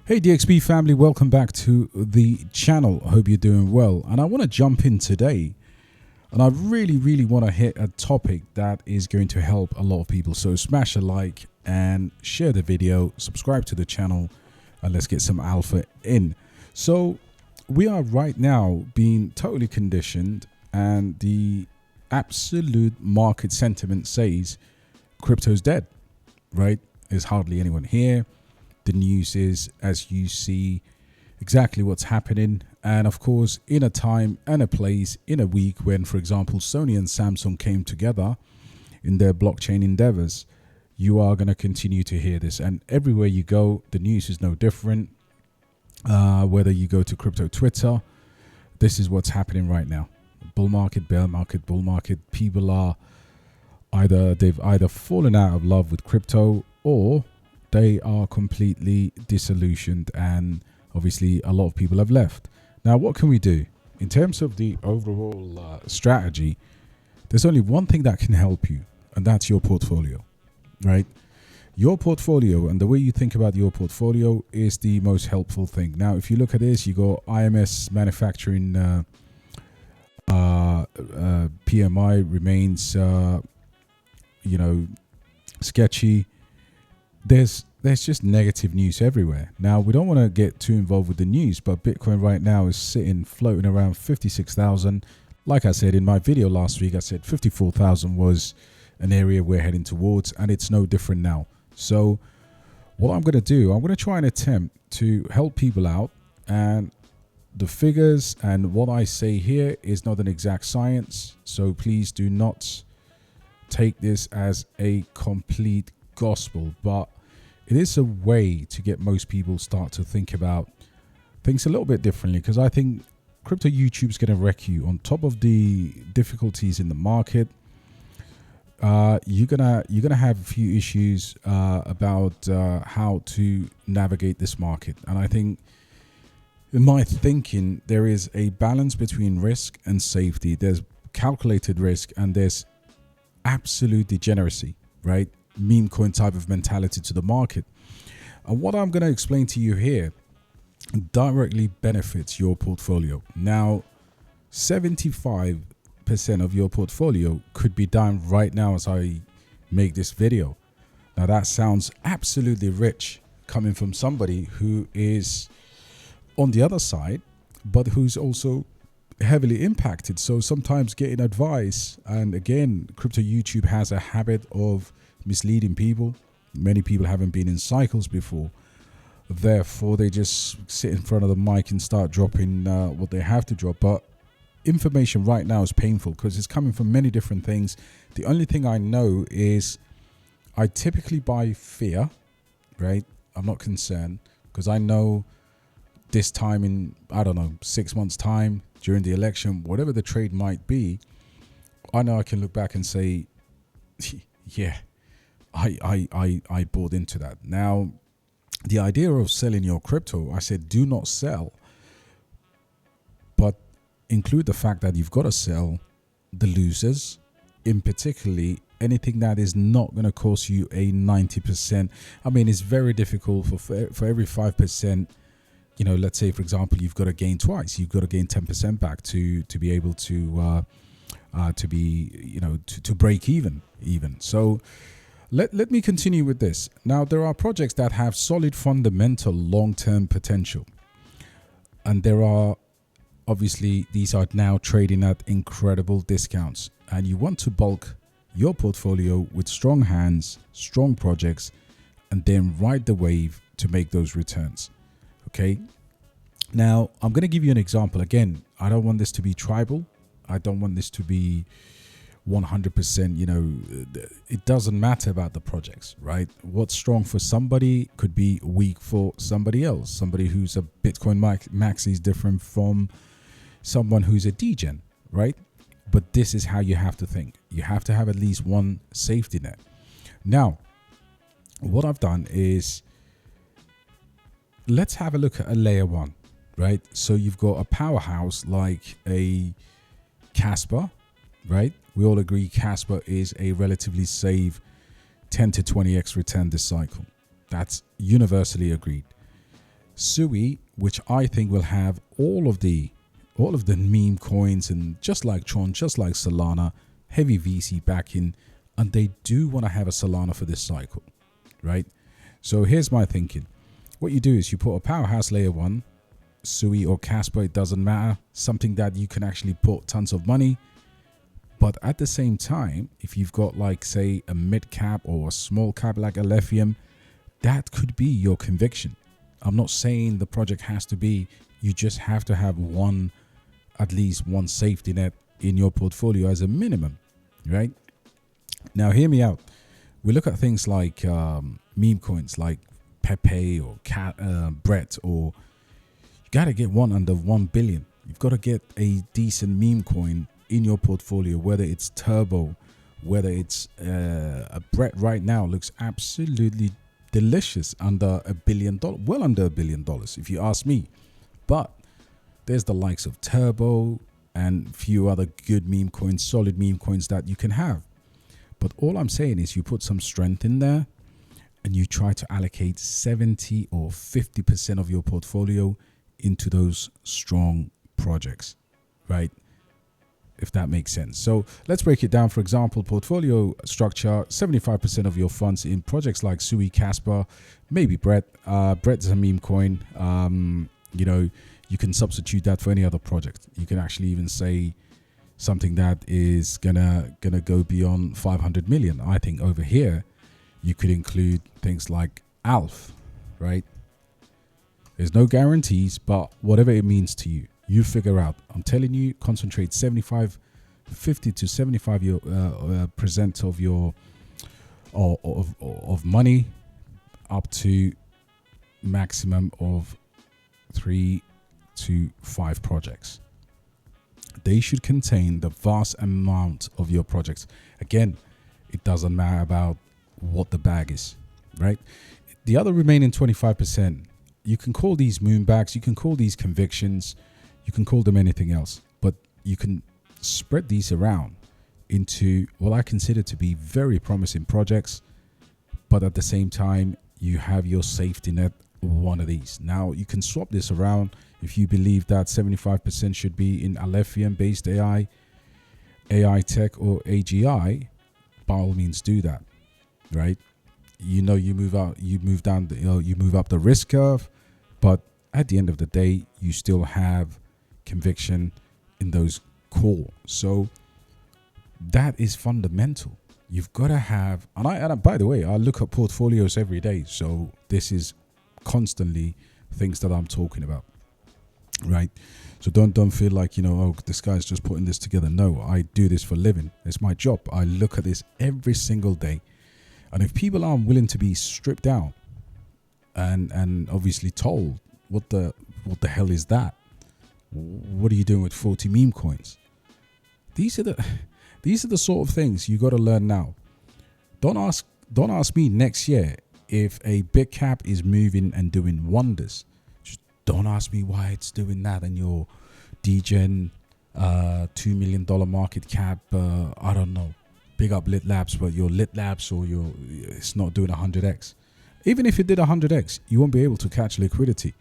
Hey DXB family, welcome back to the channel. Hope you're doing well. And I want to jump in today and I really want to hit a topic that is going to help a lot of people. So smash a like and share the video, subscribe to the channel, and let's get some alpha in. So we are right now being totally conditioned, and the absolute market sentiment says crypto's dead, right? There's hardly anyone here. The news is, as you see, exactly what's happening. And of course, in a time and a place, in a week when, for example, Sony and Samsung came together in their blockchain endeavors, you are going to continue to hear this. And everywhere you go, the news is no different. Whether you go to crypto Twitter, this is what's happening right now. Bull market, bear market, bull market. People are they've either fallen out of love with crypto, or they are completely disillusioned, and obviously a lot of people have left. Now, what can we do? In terms of the overall strategy, there's only one thing that can help you, and that's your portfolio, right? Your portfolio and the way you think about your portfolio is the most helpful thing. Now, if you look at this, you go IMS manufacturing PMI remains, sketchy. There's just negative news everywhere. Now, we don't want to get too involved with the news, but Bitcoin right now is floating around 56,000. Like I said in my video last week, I said 54,000 was an area we're heading towards, and it's no different now. So what I'm going to do, I'm going to try and attempt to help people out, and the figures and what I say here is not an exact science. So please do not take this as a complete gospel, but it is a way to get most people start to think about things a little bit differently, because I think crypto YouTube is going to wreck you. On top of the difficulties in the market, you're gonna have a few issues about how to navigate this market. And I think, in my thinking, there is a balance between risk and safety. There's calculated risk and there's absolute degeneracy, right? Meme coin type of mentality to the market. And what I'm going to explain to you here directly benefits your portfolio. Now, 75% of your portfolio could be down right now as I make this video. Now, that sounds absolutely rich coming from somebody who is on the other side, but who's also heavily impacted. So sometimes getting advice, and again, crypto YouTube has a habit of misleading people. Many people haven't been in cycles before, therefore they just sit in front of the mic and start dropping what they have to drop. But information right now is painful because it's coming from many different things. The only thing I know is I typically buy fear, right? I'm not concerned, because I know this time in, I don't know, 6 months time during the election, whatever the trade might be, I know I can look back and say, yeah, I bought into that. Now, the idea of selling your crypto, I said, do not sell, but include the fact that you've got to sell the losers, in particularly anything that is not going to cost you a 90%. I mean, it's very difficult for every 5%. Let's say, for example, you've got to gain twice. You've got to gain 10% back to be able to break even. So let me continue with this. Now, there are projects that have solid fundamental long-term potential, and there are obviously these are now trading at incredible discounts, and you want to bulk your portfolio with strong hands, strong projects, and then ride the wave to make those returns. Okay. Now, I'm going to give you an example. Again, I don't want this to be tribal. I don't want this to be 100%, it doesn't matter about the projects, right? What's strong for somebody could be weak for somebody else. Somebody who's a Bitcoin maxi is different from someone who's a degen, right? But this is how you have to think. You have to have at least one safety net. Now, what I've done is, let's have a look at a layer one, right? So you've got a powerhouse like a Kaspa, right? We all agree Kaspa is a relatively safe 10 to 20x return this cycle. That's universally agreed. Sui, which I think will have all of the meme coins, and just like Tron, just like Solana, heavy VC backing, and they do want to have a Solana for this cycle, right? So here's my thinking. What you do is you put a powerhouse layer 1, Sui or Kaspa, it doesn't matter, something that you can actually put tons of money. But at the same time, if you've got like, say, a mid cap or a small cap like Alephium, that could be your conviction. I'm not saying the project has to be, you just have to have at least one safety net in your portfolio as a minimum, right? Now, hear me out. We look at things like meme coins like Pepe or Brett, or you got to get one under 1 billion. You've got to get a decent meme coin in your portfolio, whether it's Turbo, whether it's a Brett right now looks absolutely delicious under $1 billion, well under $1 billion if you ask me. But there's the likes of Turbo and a few other good meme coins, solid meme coins that you can have. But all I'm saying is you put some strength in there and you try to allocate 70 or 50% of your portfolio into those strong projects, right? If that makes sense. So let's break it down. For example, portfolio structure, 75% of your funds in projects like Sui, Kaspa, maybe Brett. Brett's a meme coin. You know, you can substitute that for any other project. You can actually even say something that is gonna go beyond 500 million. I think over here you could include things like Alf, right? There's no guarantees, but whatever it means to you, you figure out. I'm telling you, concentrate 50 to 75 percent of your of money, up to maximum of 3 to 5 projects. They should contain the vast amount of your projects. Again, it doesn't matter about what the bag is, right? The other remaining 25%, you can call these moonbags, you can call these convictions, you can call them anything else, but you can spread these around into what I consider to be very promising projects, but at the same time, you have your safety net, one of these. Now, you can swap this around if you believe that 75% should be in Alephium, basedai, aitech, or AGI. By all means, do that, right? You know, you move out, you move down, you move up the risk curve, but at the end of the day, you still have conviction in those core. So that is fundamental. You've got to have, and by the way, I look at portfolios every day, so this is constantly things that I'm talking about, right? So don't feel like, you know, oh, this guy's just putting this together. No, I do this for a living. It's my job. I look at this every single day. And if people aren't willing to be stripped down and obviously told what the hell is that? What are you doing with 40 meme coins? These are the sort of things you got to learn now. Don't ask me next year if a big cap is moving and doing wonders. Just don't ask me why it's doing that and your degen $2 million market cap. I don't know. Big up Lit Labs, but your Lit Labs or it's not doing 100x. Even if it did 100x, you won't be able to catch liquidity.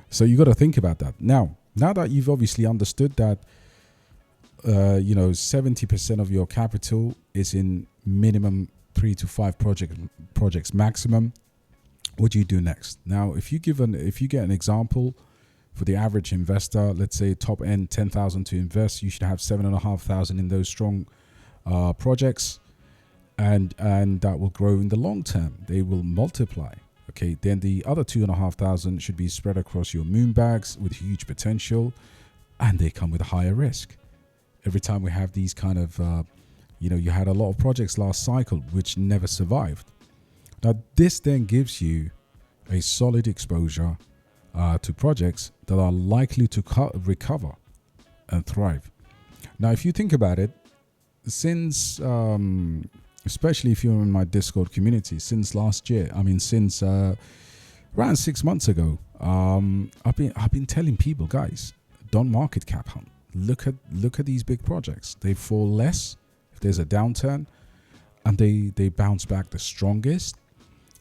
So you got to think about that. Now that you've obviously understood that, 70% of your capital is in minimum 3 to 5 projects maximum. What do you do next? Now, if you get an example for the average investor, let's say top end 10,000 to invest, you should have 7,500 in those strong projects, and that will grow in the long term. They will multiply. Okay, then the other 2,500 should be spread across your moon bags with huge potential, and they come with a higher risk. Every time we have these kind of, you had a lot of projects last cycle which never survived. Now, this then gives you a solid exposure to projects that are likely to recover and thrive. Now, if you think about it, since, especially if you're in my Discord community, since last year, since around 6 months ago, I've been telling people, guys, don't market cap hunt. Look at these big projects. They fall less if there's a downturn, and they bounce back the strongest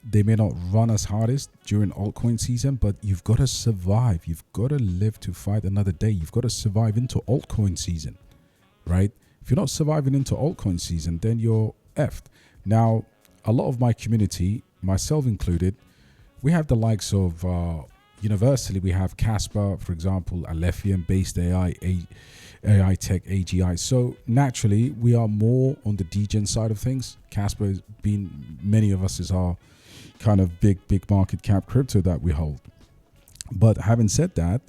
they may not run as hardest during altcoin season, but you've got to survive. You've got to live to fight another day. You've got to survive into altcoin season, right? If you're not surviving into altcoin season, then you're effed. Now, a lot of my community, myself included, we have the likes of universally, we have Kaspa, for example, Alephium, basedai, aitech, AGI. So naturally, we are more on the degen side of things. Kaspa has been, many of us is our kind of big market cap crypto that we hold. But having said that,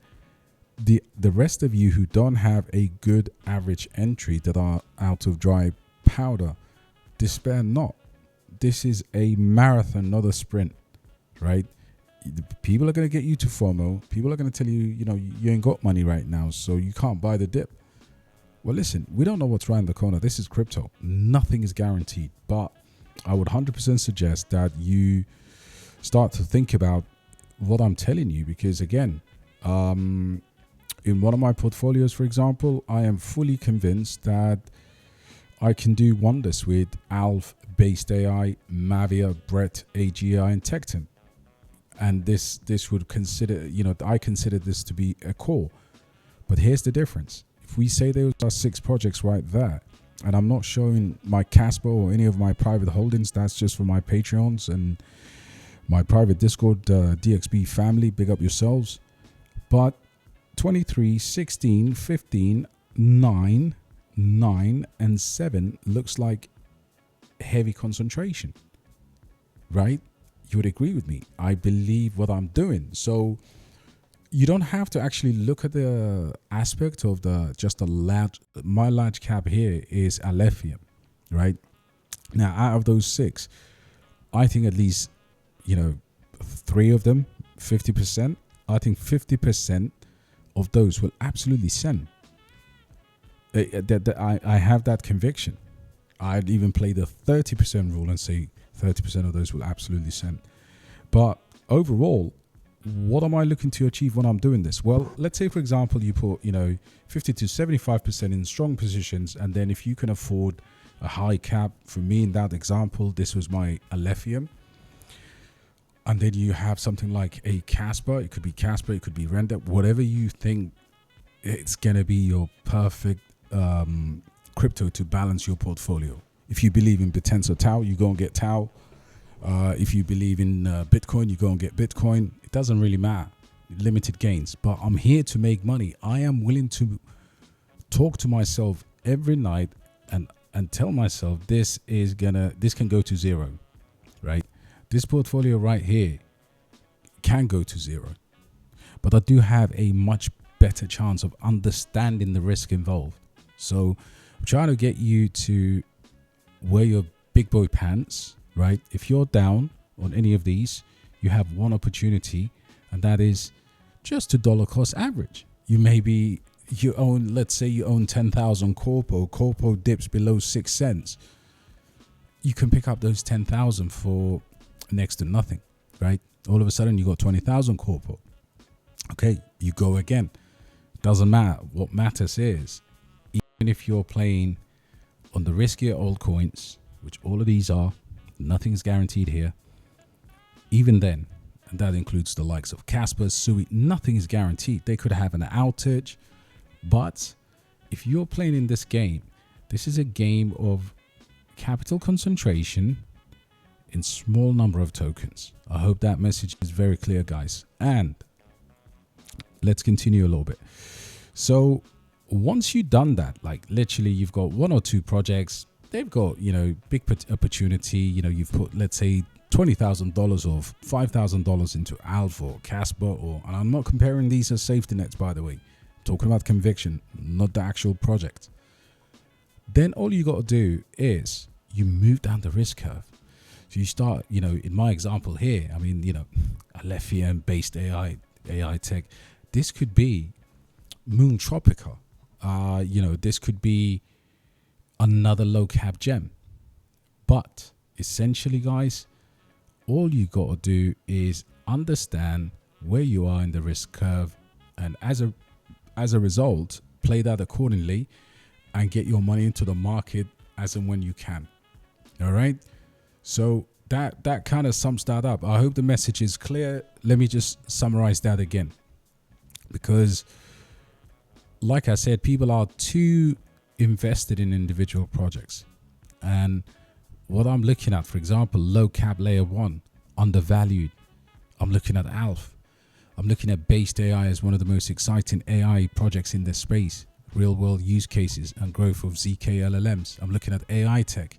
the rest of you who don't have a good average entry, that are out of dry powder, despair not. This is a marathon, not a sprint, right? People are going to get you to FOMO. People are going to tell you, you ain't got money right now, so you can't buy the dip. Well, listen, we don't know what's around the corner. This is crypto. Nothing is guaranteed. But I would 100% suggest that you start to think about what I'm telling you, because again, in one of my portfolios, for example, I am fully convinced that I can do wonders with Alf, basedai, Mavia, Brett, AGI, and Tecton. And this would consider, I consider this to be a core. But here's the difference. If we say those are 6 projects right there, and I'm not showing my Kaspa or any of my private holdings, that's just for my Patreons and my private Discord, DXB family, big up yourselves. But 23, 16, 15, 9, 9, and 7 looks like heavy concentration, right? You would agree with me. I believe what I'm doing. So you don't have to actually look at the aspect of my large cap here is alephium, right? Now, out of those 6, I think at least, 3 of them, 50%, I think 50% of those will absolutely send. I have that conviction. I'd even play the 30% rule and say 30% of those will absolutely send. But overall, what am I looking to achieve when I'm doing this? Well, let's say, for example, you put, 50 to 75% in strong positions. And then if you can afford a high cap, for me in that example, this was my alephium. And then you have something like a Kaspa. It could be Kaspa, it could be Render, whatever you think it's going to be your perfect crypto to balance your portfolio. If you believe in Bitcoin or Tau, you go and get Tau. If you believe in Bitcoin, you go and get Bitcoin. It doesn't really matter. Limited gains. But I'm here to make money. I am willing to talk to myself every night and tell myself this can go to zero, right? This portfolio right here can go to zero. But I do have a much better chance of understanding the risk involved. So I'm trying to get you to wear your big boy pants, right? If you're down on any of these, you have one opportunity, and that is just to dollar cost average. Let's say you own 10,000 Corpo dips below 6 cents. You can pick up those 10,000 for next to nothing, right? All of a sudden you got 20,000 Corpo. Okay, you go again. Doesn't matter. What matters is, even if you're playing on the riskier altcoins, which all of these are, nothing's guaranteed here. Even then, and that includes the likes of Kaspa, Sui, nothing is guaranteed. They could have an outage. But if you're playing in this game, this is a game of capital concentration in small number of tokens. I hope that message is very clear, guys. And let's continue a little bit. So once you've done that, like literally you've got 1 or 2 projects, they've got, big opportunity, you've put, let's say, $20,000 or $5,000 into Alpha or Kaspa, and I'm not comparing these as safety nets, by the way. I'm talking about conviction, not the actual project. Then all you got to do is you move down the risk curve. So you start, in my example here, Alephium, based AI tech. This could be Moon Tropica. This could be another low cap gem. But essentially, guys, all you got to do is understand where you are in the risk curve, and as a result, play that accordingly and get your money into the market as and when you can. All right. So that kind of sums that up. I hope the message is clear. Let me just summarize that again, because like I said, people are too invested in individual projects. And what I'm looking at, for example, low cap layer 1, undervalued. I'm looking at Alf. I'm looking at basedai as one of the most exciting AI projects in this space, real world use cases and growth of ZK LLMs. I'm looking at aitech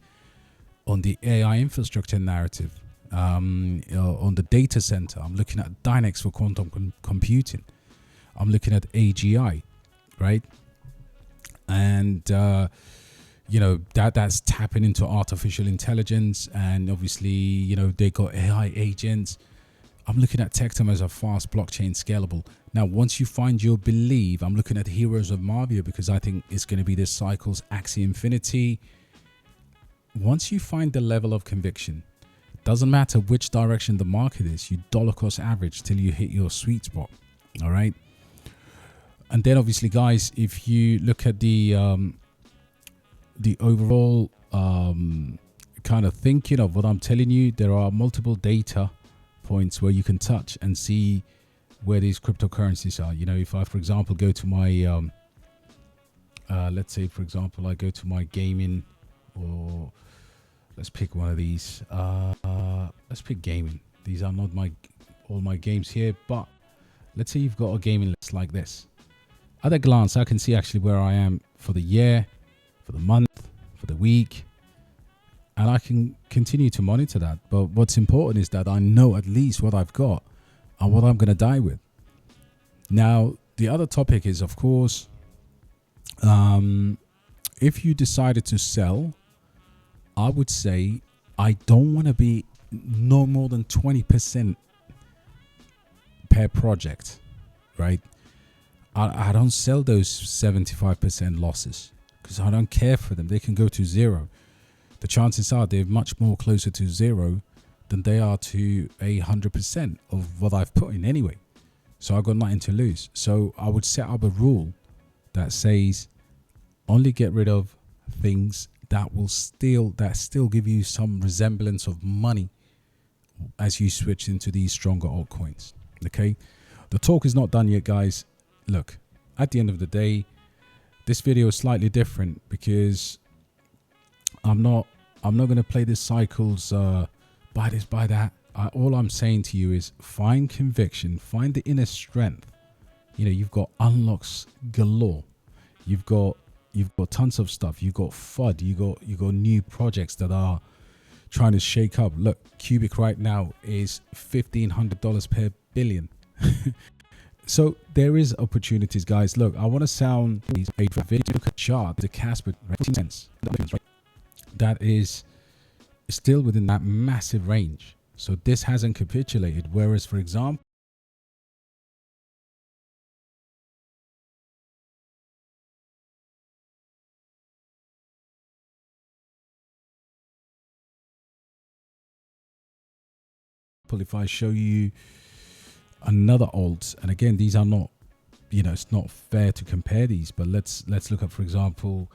on the AI infrastructure narrative, on the data center. I'm looking at Dynex for quantum computing. I'm looking at AGI, right? And that's tapping into artificial intelligence, and obviously they got AI agents. I'm looking at Tectum as a fast blockchain scalable. Now, once you find your believe, I'm looking at Heroes of Mavia because I think it's going to be this cycle's Axie Infinity. Once you find the level of conviction, it doesn't matter which direction the market is, you dollar cost average till you hit your sweet spot. All right. And then obviously, guys, if you look at the overall kind of thinking of what I'm telling you, there are multiple data points where you can touch and see where these cryptocurrencies are. If I, for example, go to my let's say, for example, I go to my gaming, or let's pick one of these. Let's pick gaming. These are not all my games here, but let's say you've got a gaming list like this. At a glance, I can see actually where I am for the year, for the month, for the week, and I can continue to monitor that. But what's important is that I know at least what I've got and what I'm going to die with. Now, the other topic is, of course, if you decided to sell, I would say I don't want to be no more than 20% per project, right? I don't sell those 75% losses because I don't care for them. They can go to zero. The chances are they're much more closer to zero than they are to 100% of what I've put in anyway. So I've got nothing to lose. So I would set up a rule that says only get rid of things that still give you some resemblance of money as you switch into these stronger altcoins. Okay, the talk is not done yet, guys. Look, at the end of the day, this video is slightly different because I'm not going to play this cycles, buy this, buy that. All I'm saying to you is find conviction, find the inner strength. You've got unlocks galore. You've got tons of stuff. You've got FUD. You got new projects that are trying to shake up. Look, Cubic right now is $1,500 per billion. So there is opportunities, guys. Look, I want to sound a video. Look at chart, the kaspa, right? That is still within that massive range. So this hasn't capitulated. Whereas, for example, if I show you another alt, and again, these are not, it's not fair to compare these, but let's look at, for example,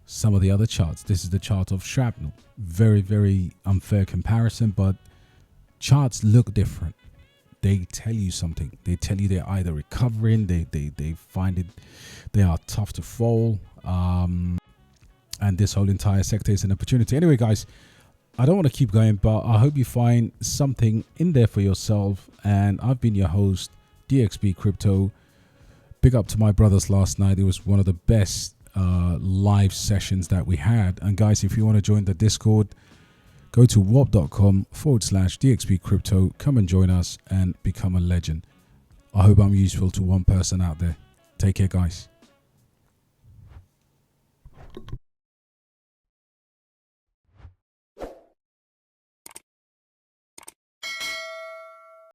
some of the other charts. This is the chart of shrapnel. Very, very unfair comparison, but charts look different. They tell you something. They tell you they're either recovering, they find it, they are tough to fall, and this whole entire sector is an opportunity. Anyway, guys, I don't want to keep going, but I hope you find something in there for yourself. And I've been your host, DXB Crypto. Big up to my brothers last night. It was one of the best live sessions that we had. And guys, if you want to join the Discord, go to warp.com/DXB Crypto. Come and join us and become a legend. I hope I'm useful to one person out there. Take care, guys.